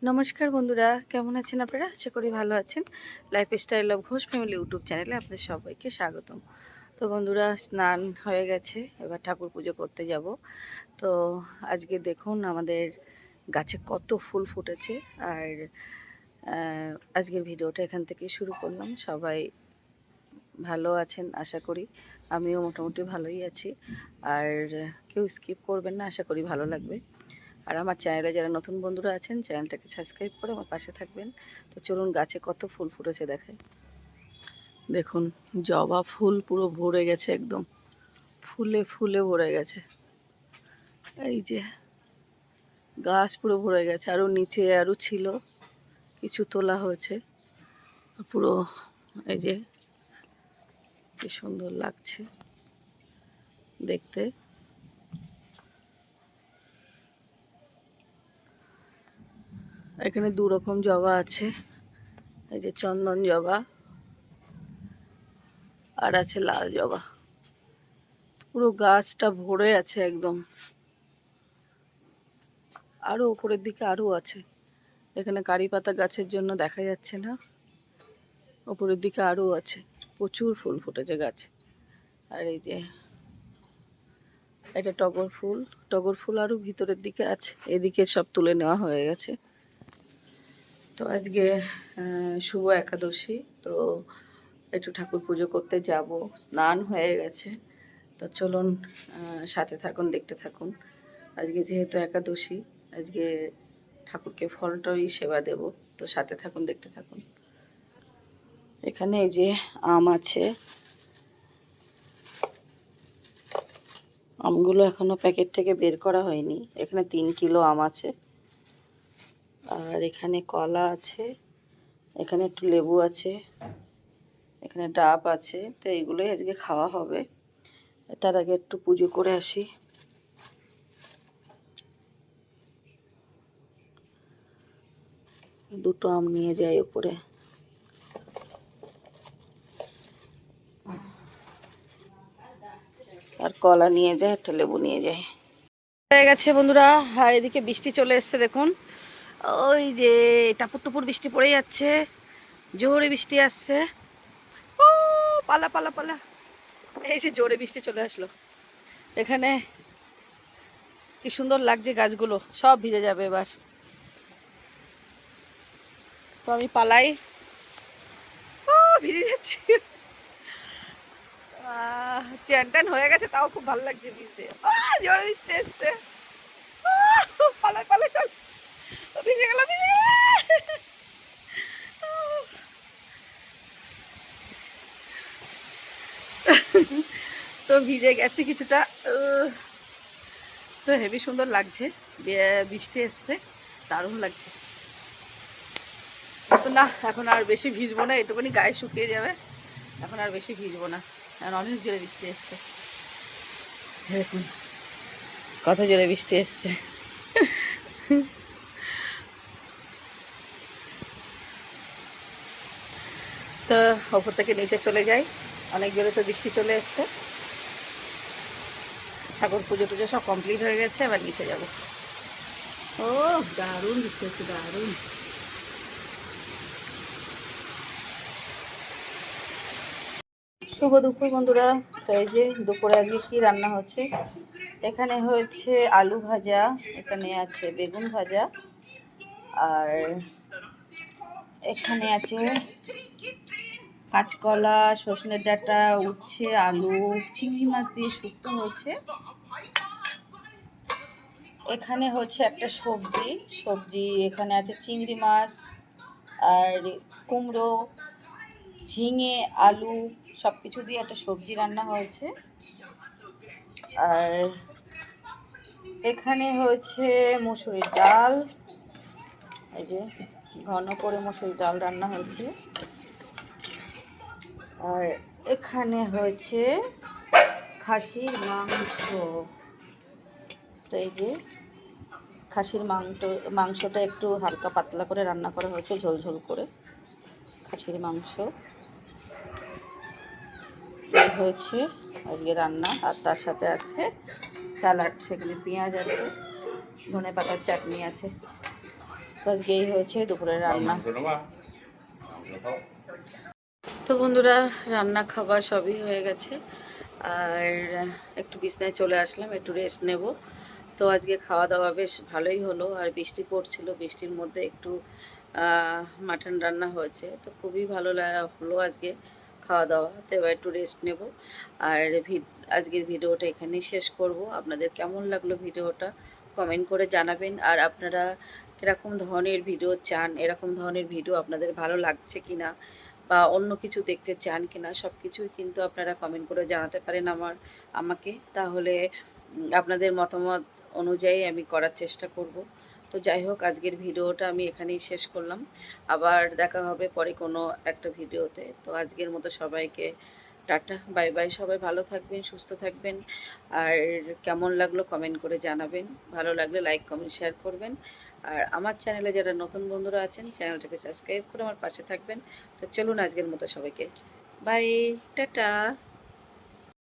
নমস্কার বন্ধুরা, কেমন আছেন আপনারা? আশা করি ভালো আছেন। Lifestyle of Ghosh family YouTube চ্যানেলে আপনাদের সবাইকে স্বাগতম। তো বন্ধুরা, স্নান হয়ে গেছে, এবার ঠাকুর পুজো করতে যাব। তো আজকে দেখুন আমাদের গাছে কত ফুল ফুটেছে। আর আজকের ভিডিওটা এখান থেকে শুরু করলাম। সবাই ভালো আছেন আশা করি, আমিও মোটামুটি ভালোই আছি। আর কেউ স্কিপ করবেন না, আশা করি ভালো লাগবে। আর আমার চ্যানেলে যারা নতুন বন্ধুরা আছেন, চ্যানেলটাকে সাবস্ক্রাইব করে আমার পাশে থাকবেন। তো চলুন গাছে কত ফুল ফুটেছে দেখাই। দেখুন, জবা ফুল পুরো ভরে গেছে, একদম ফুলে ফুলে ভরে গেছে। এই যে গাছ পুরো ভরে গেছে, আরও নিচে আরও ছিল, কিছু তোলা হয়েছে পুরো। এই যে কি সুন্দর লাগছে দেখতে। এখানে দু রকম জবা আছে, এই যে চন্দন জবা আর আছে লাল জবা। পুরো গাছটা ভরে আছে একদম। আরো উপরের দিকে আরো আছে। এখানে কারি পাতা গাছের জন্য দেখা যাচ্ছে না, উপরের দিকে আরো আছে, প্রচুর ফুল ফুটেছে গাছে। আর এই যে এটা টগর ফুল, টগর ফুল আরো ভিতরের দিকে আছে, এদিকে সব তুলে নেওয়া হয়ে গেছে। তো আজকে শুভ একাদশী, তো একটু ঠাকুর পুজো করতে যাব, স্নান হয়ে গেছে। তো চলুন সাথে থাকুন, দেখতে থাকুন। আজকে যেহেতু একাদশী, আজকে ঠাকুরকে ফলটাই সেবা দেব। তো সাথে থাকুন, দেখতে থাকুন। এখানে এই যে আম আছে, আমগুলো এখনো প্যাকেট থেকে বের করা হয়নি। এখানে 3 কিলো আম আছে। আর এখানে কলা আছে, এখানে একটু লেবু আছে, এখানে ডাব আছে। তো এইগুলোই আজকে খাওয়া হবে। তার আগে একটু পুজো করে আসি। দুটো আম নিয়ে যাই উপরে। আর কলা নিয়ে যায়, একটা লেবু নিয়ে যায়। হয়ে গেছে বন্ধুরা। আর এদিকে বৃষ্টি চলে এসছে, দেখুন ওই যে টাপুর টুপুর বৃষ্টি পড়ে যাচ্ছে, জোরে বৃষ্টি আসছে। ও পালা পালা পালা, এই যে জোরে বৃষ্টি চলে আসলো। এখানে কি সুন্দর লাগছে, গাছগুলো সব ভিজে যাবে এবার। তো আমি পালাই। ও ভিজে যাচ্ছি, চ্যান ট্যান হয়ে গেছে, তাও খুব ভালো লাগছে ভিজতে। জোরে বৃষ্টি এসছে, পালাই পালাই পালাই, ভিজে গেল ভিজে গেল। তো ভিজে গেছে কিছুটা। তো হেভি সুন্দর লাগছে, বৃষ্টি এসছে, দারুণ লাগছে। তো না, এখন আর বেশি ভিজবো না, এটুকুনি গায়ে শুকিয়ে যাবে। এখন আর বেশি ভিজবো না, এখন অনেক জোরে বৃষ্টি এসছে। দেখুন কত জোরে বৃষ্টি এসছে। তো ওপর থেকে নিচে চলে যাই, অনেক জোরে তো বৃষ্টি চলে এসছে। ঠাকুর পুজো টুজো সব কমপ্লিট হয়ে গেছে, এবার নিচে যাব। ও দারুণ বৃষ্টি হচ্ছে, দারুণ। শুভ দুপুর বন্ধুরা। তো এই যে দুপুরে আজকে কি রান্না হচ্ছে, এখানে হয়েছে আলু ভাজা, এখানে আছে বেগুন ভাজা, আর এখানে আছে কাঁচকলা, সজনের ডাঁটা, উচ্ছে, আলু, চিংড়ি মাছ দিয়ে শুক্তো হয়েছে। এখানে হচ্ছে একটা সবজি, এখানে আছে চিংড়ি মাছ আর কুমড়ো, ঝিঙে, আলু সব কিছু দিয়ে একটা সবজি রান্না হয়েছে। আর এখানে হয়েছে মসুরির ডাল, এই যে ঘন করে মসুরির ডাল রান্না হয়েছে। আর এখানে হয়েছে খাসির মাংস। তো এই যে খাসির মাংসটা একটু হালকা পাতলা করে রান্না করা হয়েছে, ঝোল ঝোল করে খাসির মাংস হয়েছে আজকে রান্না। আর তার সাথে আছে স্যালাড, সেখানে পেঁয়াজ আছে, ধনেপাতার চাটনি আছে। তো আজকে এই হয়েছে দুপুরের রান্না। তো বন্ধুরা, রান্না খাবার সবই হয়ে গেছে। আর একটু বিছনায় চলে আসলাম, একটু রেস্ট নেব। তো আজকে খাওয়া দাওয়া বেশ ভালোই হলো, আর বৃষ্টি পড়ছিল, বৃষ্টির মধ্যে একটু মাটন রান্না হয়েছে, তো খুবই ভালো হলো আজকে খাওয়া দাওয়া। তো এবার একটু রেস্ট নেব। আর আজকের ভিডিওটা এখানেই শেষ করব। আপনাদের কেমন লাগলো ভিডিওটা কমেন্ট করে জানাবেন। আর আপনারা কীরকম ধরনের ভিডিও চান, এরকম ধরনের ভিডিও আপনাদের ভালো লাগছে কিনা, বা অন্য কিছু দেখতে চান কিনা, সব কিছুই কিন্তু আপনারা কমেন্ট করে জানাতে পারেন আমাকে। তাহলে আপনাদের মতামত অনুযায়ী আমি করার চেষ্টা করব। তো যাই হোক, আজকের ভিডিওটা আমি এখানেই শেষ করলাম। আবার দেখা হবে পরে কোনো একটা ভিডিওতে। তো আজকের মতো সবাইকে টাটা, বাই বাই। সবাই ভালো থাকবেন, সুস্থ থাকবেন। আর কেমন লাগলো কমেন্ট করে জানাবেন। ভালো লাগলে লাইক, কমেন্ট, শেয়ার করবেন। আর আমার চ্যানেলে যারা নতুন বন্ধুরা আছেন, চ্যানেলটাকে সাবস্ক্রাইব করে আমার পাশে থাকবেন। তো চলুন, আজকের মতো সবাইকে বাই, টাটা।